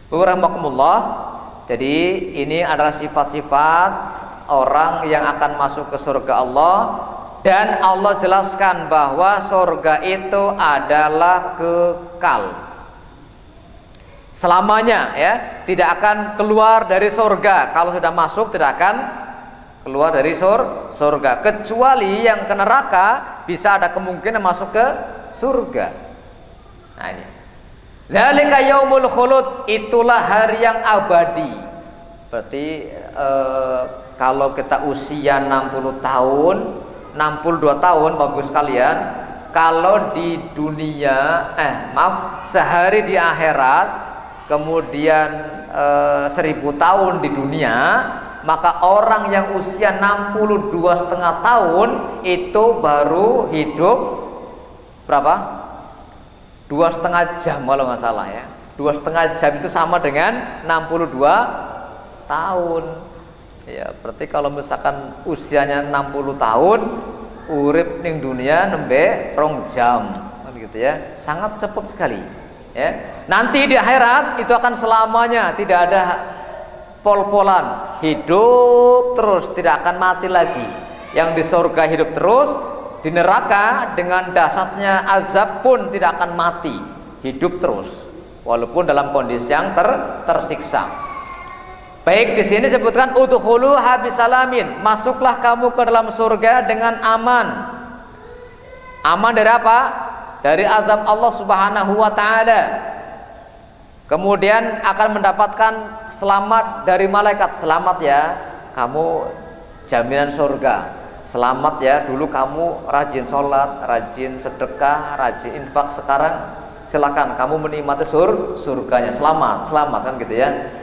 Rahmakumullah. Jadi ini adalah sifat-sifat orang yang akan masuk ke surga Allah, dan Allah jelaskan bahwa surga itu adalah kekal selamanya, ya, tidak akan keluar dari surga. Kalau sudah masuk tidak akan keluar dari surga, kecuali yang ke neraka bisa ada kemungkinan masuk ke surga. Nah ini dzalika yaumul khulud, itulah hari yang abadi. Berarti kalau kita usia 60 tahun, 62 tahun Bapak sekalian, kalau di dunia sehari di akhirat, kemudian 1000 tahun di dunia, maka orang yang usia 62,5 tahun itu baru hidup berapa? 2,5 jam kalau nggak salah, ya. 2,5 jam itu sama dengan 62 tahun. Ya, berarti kalau misalkan usianya 60 tahun, urip ning dunia nembe 2 jam, kan gitu ya. Sangat cepat sekali, ya. Nanti di akhirat itu akan selamanya, tidak ada pol-polan, hidup terus, tidak akan mati lagi. Yang di surga hidup terus, di neraka dengan dahsyatnya azab pun tidak akan mati, hidup terus, walaupun dalam kondisi yang tersiksa. Baik, di sini disebutkan udkhuluha bisalamin, masuklah kamu ke dalam surga dengan aman. Aman dari apa? Dari azab Allah Subhanahu wa taala. Kemudian akan mendapatkan selamat dari malaikat. Selamat ya, kamu jaminan surga. Selamat ya, dulu kamu rajin sholat, rajin sedekah, rajin infak, sekarang silakan kamu menikmati surganya. Selamat kan gitu ya.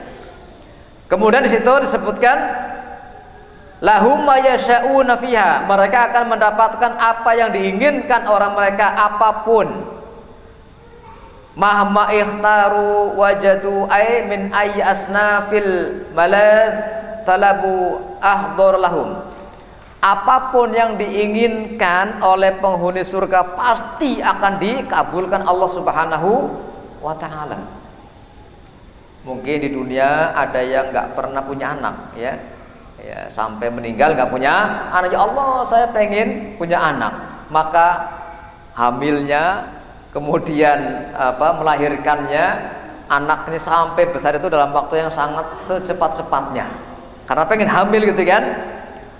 Kemudian di situ disebutkan lahum ma yasha'una fiha, mereka akan mendapatkan apa yang diinginkan orang mereka, apapun. Mahma ikhtaru wajadu ay min ayyi asnafil malad talabu ahdur lahum. Apapun yang diinginkan oleh penghuni surga pasti akan dikabulkan Allah Subhanahu wa ta'ala. Mungkin di dunia ada yang nggak pernah punya anak, ya, sampai meninggal nggak punya anak. Ya Allah, saya pengen punya anak. Maka hamilnya, kemudian melahirkannya, anaknya sampai besar itu dalam waktu yang sangat secepat-cepatnya. Karena pengen hamil gitu kan.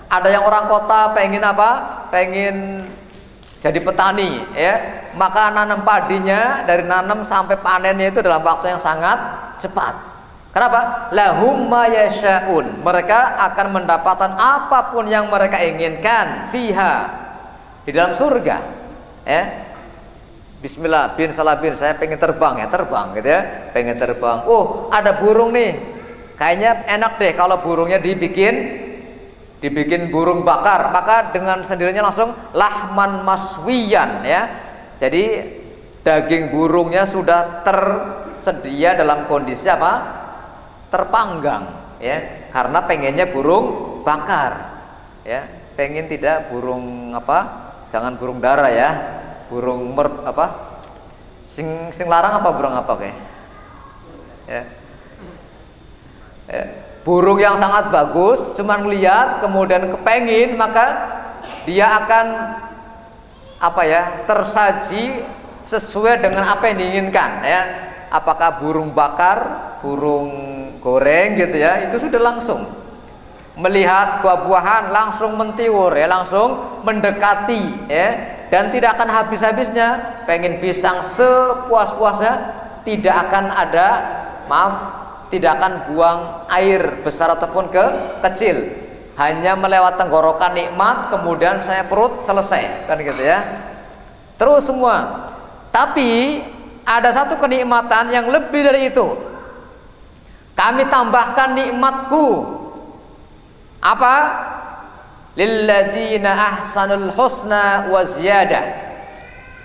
Ada yang orang kota pengen apa? Pengen jadi petani, ya. Maka nanam padinya dari nanam sampai panennya itu dalam waktu yang sangat cepat. Kenapa? Lahum ma yasha'un, mereka akan mendapatkan apapun yang mereka inginkan fiha, di dalam surga, ya. Bismillah bin salah bin, saya pengen terbang, ya terbang gitu ya. Pengen terbang. Oh, ada burung nih. Kayaknya enak deh kalau burungnya dibikin burung bakar, maka dengan sendirinya langsung lahman maswiyan, ya. Jadi daging burungnya sudah tersedia dalam kondisi apa? Terpanggang, ya. Karena pengennya burung bakar, ya. Pengen tidak burung apa? Jangan burung dara, ya. Burung sing larang apa burung apa kayak? Ya. Ya. Burung yang sangat bagus, cuman lihat kemudian kepengin, maka dia akan tersaji sesuai dengan apa yang diinginkan, ya. Apakah burung bakar, burung goreng gitu ya, itu sudah langsung melihat buah-buahan langsung mentiur, ya, langsung mendekati, ya, dan tidak akan habis-habisnya. Pengen pisang sepuas-puasnya, tidak akan ada tidak akan buang air besar ataupun kecil, hanya melewat tenggorokan nikmat, kemudian saya perut selesai, kan gitu ya. Terus semua. Tapi ada satu kenikmatan yang lebih dari itu. Kami tambahkan nikmatku. Apa? Lilladzina ahsanul husna wa ziyadah.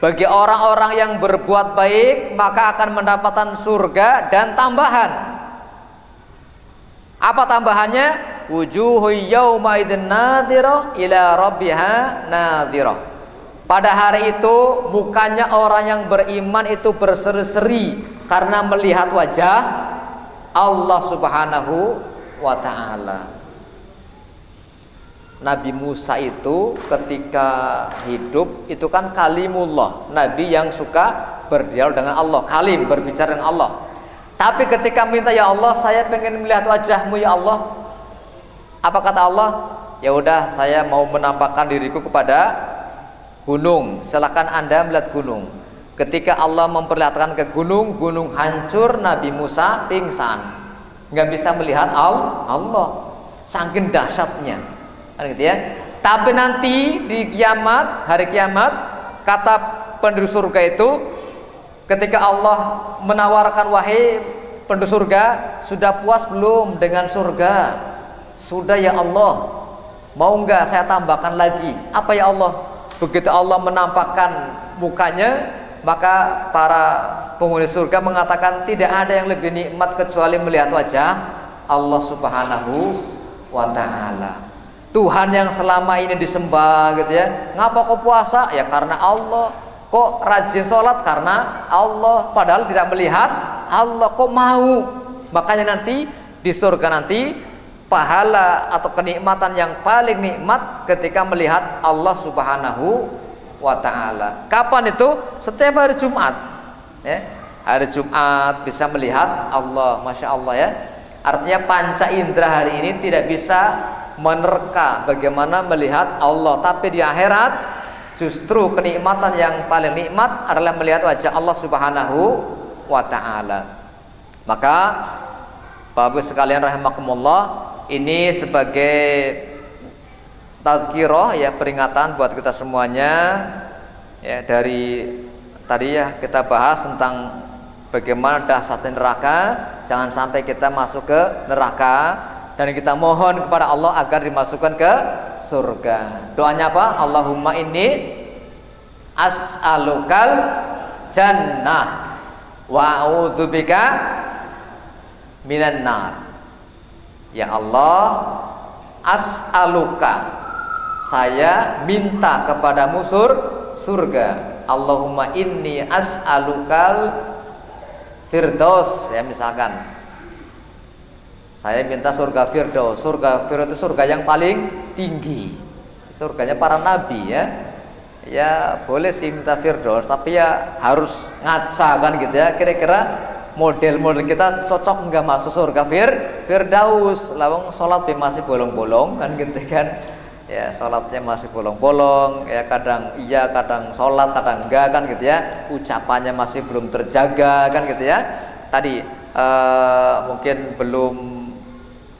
Bagi orang-orang yang berbuat baik, maka akan mendapatkan surga dan tambahan. Apa tambahannya? Wujuhu yawma idzin nadhirah ila rabbiha nadhirah. Pada hari itu mukanya orang yang beriman itu berseri-seri karena melihat wajah Allah Subhanahu wa ta'ala. Nabi Musa itu ketika hidup itu kan kalimullah, nabi yang suka berdialog dengan Allah, kalim, berbicara dengan Allah. Tapi ketika minta, ya Allah saya pengen melihat wajahmu ya Allah, apa kata Allah? Ya udah, saya mau menampakkan diriku kepada gunung, silakan Anda melihat gunung. Ketika Allah memperlihatkan ke gunung, gunung hancur, Nabi Musa pingsan, nggak bisa melihat Allah, saking dahsyatnya. Gitu ya. Tapi nanti di kiamat, hari kiamat, kata penduduk surga itu, ketika Allah menawarkan, wahai penduduk surga, sudah puas belum dengan surga? Sudah ya Allah, mau nggak saya tambahkan lagi? Apa ya Allah? Begitu Allah menampakkan mukanya, maka para penghuni surga mengatakan, tidak ada yang lebih nikmat kecuali melihat wajah Allah Subhanahu wa ta'ala. Tuhan yang selama ini disembah gitu ya. Ngapa kok puasa? Ya karena Allah. Kok rajin sholat? Karena Allah. Padahal tidak melihat Allah, kok mau? Makanya nanti di surga nanti pahala atau kenikmatan yang paling nikmat ketika melihat Allah Subhanahu wa ta'ala. Kapan itu? Setiap hari Jumat ya. Hari Jumat bisa melihat Allah. Masya Allah ya. Artinya panca indera hari ini tidak bisa menerka bagaimana melihat Allah, tapi di akhirat justru kenikmatan yang paling nikmat adalah melihat wajah Allah Subhanahu wa ta'ala. Maka Bapak Ibu sekalian rahimakumullah, ini sebagai tazkirah ya, peringatan buat kita semuanya ya. Dari tadi ya kita bahas tentang bagaimana dahsyatnya neraka, jangan sampai kita masuk ke neraka. Dan kita mohon kepada Allah agar dimasukkan ke surga. Doanya apa? Allahumma inni as'alukal jannah wa a'udzubika minan nar. Ya Allah, as'aluka, saya minta kepadamu surga. Allahumma inni as'alukal firdaus ya, misalkan saya minta surga Firdaus. Surga Firdaus itu surga yang paling tinggi, surganya para nabi ya. Ya boleh sih minta Firdaus, tapi ya harus ngaca kan gitu ya. Kira-kira model-model kita cocok nggak masuk surga Firdaus? Lawang sholat masih bolong-bolong kan gitu kan. Ya sholatnya masih bolong-bolong ya, kadang iya kadang sholat kadang enggak kan gitu ya. Ucapannya masih belum terjaga kan gitu ya. Tadi mungkin belum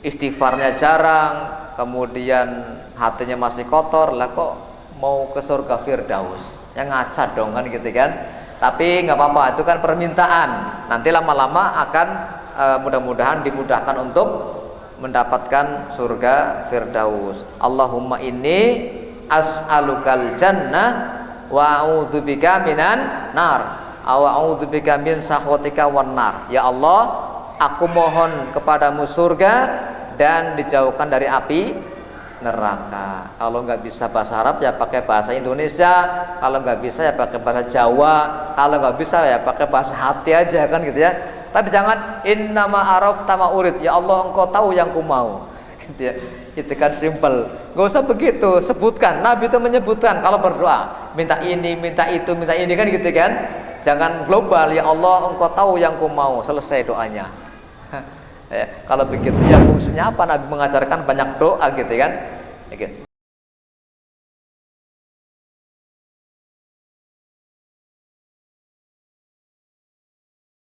istighfarnya jarang, kemudian hatinya masih kotor, lah kok mau ke surga Firdaus? Yang ngaca dong kan gitu kan. Tapi nggak apa-apa, itu kan permintaan. Nanti lama-lama akan mudah-mudahan dimudahkan untuk mendapatkan surga Firdaus. Allahumma inni as'alukal jannah wa a'udzubika minan nar. A'udzubika min sakhatika wan nar. Ya Allah, aku mohon kepadamu surga dan dijauhkan dari api neraka. Kalau nggak bisa bahasa Arab ya pakai bahasa Indonesia, kalau nggak bisa ya pakai bahasa Jawa, kalau nggak bisa ya pakai bahasa hati aja kan gitu ya. Tapi jangan innama arafta ma urid, ya Allah engkau tahu yang ku mau gitu ya. Itu kan simpel, nggak usah begitu sebutkan. Nabi itu menyebutkan kalau berdoa, minta ini, minta itu, minta ini kan gitu kan. Jangan global, ya Allah engkau tahu yang ku mau, selesai doanya. Ya, kalau begitu ya fungsinya apa Nabi mengajarkan banyak doa gitu kan.